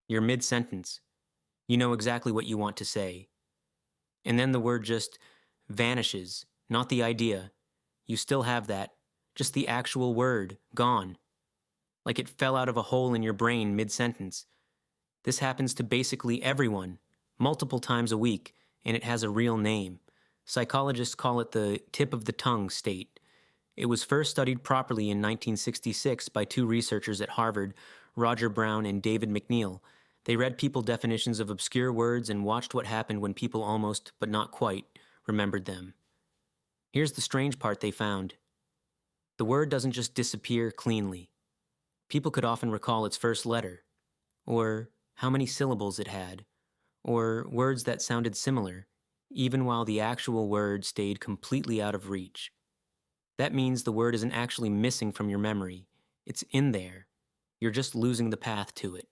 You're mid-sentence. You know exactly what you want to say. And then the word just vanishes, not the idea. You still have that, just the actual word, gone. Like it fell out of a hole in your brain mid-sentence. This happens to basically everyone, multiple times a week, and it has a real name. Psychologists call it the tip of the tongue state. It was first studied properly in 1966 by two researchers at Harvard, Roger Brown and David McNeil. They read people definitions of obscure words and watched what happened when people almost, but not quite, remembered them. Here's the strange part they found. The word doesn't just disappear cleanly. People could often recall its first letter, or how many syllables it had, or words that sounded similar, even while the actual word stayed completely out of reach. That means the word isn't actually missing from your memory. It's in there. You're just losing the path to it.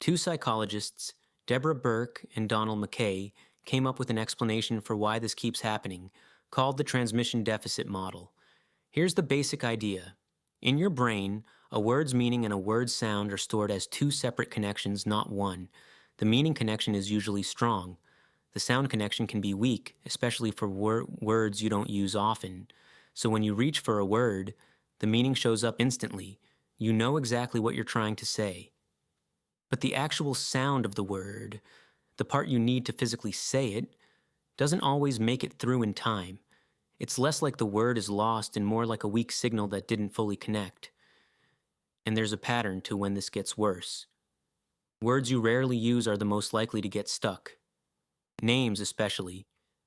Two psychologists, Deborah Burke and Donald McKay, came up with an explanation for why this keeps happening, called the transmission deficit model. Here's the basic idea. In your brain, a word's meaning and a word's sound are stored as two separate connections, not one. The meaning connection is usually strong. The sound connection can be weak, especially for words you don't use often. So when you reach for a word, the meaning shows up instantly. You know exactly what you're trying to say. But the actual sound of the word, the part you need to physically say it, doesn't always make it through in time. It's less like the word is lost and more like a weak signal that didn't fully connect. And there's a pattern to when this gets worse. Words you rarely use are the most likely to get stuck. Names especially,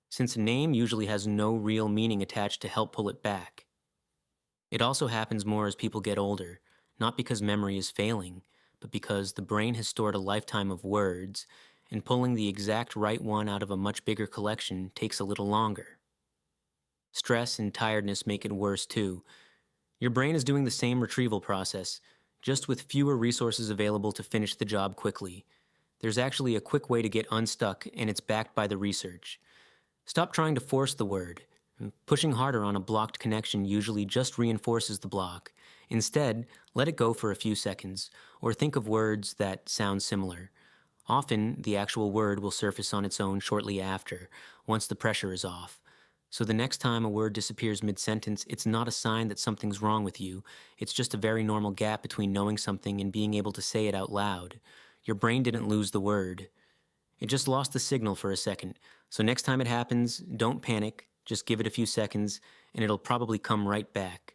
since a name usually has no real meaning attached to help pull it back. It also happens more as people get older, not because memory is failing, but because the brain has stored a lifetime of words, and pulling the exact right one out of a much bigger collection takes a little longer. Stress and tiredness make it worse too. Your brain is doing the same retrieval process, just with fewer resources available to finish the job quickly. There's actually a quick way to get unstuck, and it's backed by the research. Stop trying to force the word. Pushing harder on a blocked connection usually just reinforces the block. Instead, let it go for a few seconds, or think of words that sound similar. Often, the actual word will surface on its own shortly after, once the pressure is off. So the next time a word disappears mid-sentence, it's not a sign that something's wrong with you. It's just a very normal gap between knowing something and being able to say it out loud. Your brain didn't lose the word. It just lost the signal for a second. So next time it happens, don't panic. Just give it a few seconds, and it'll probably come right back.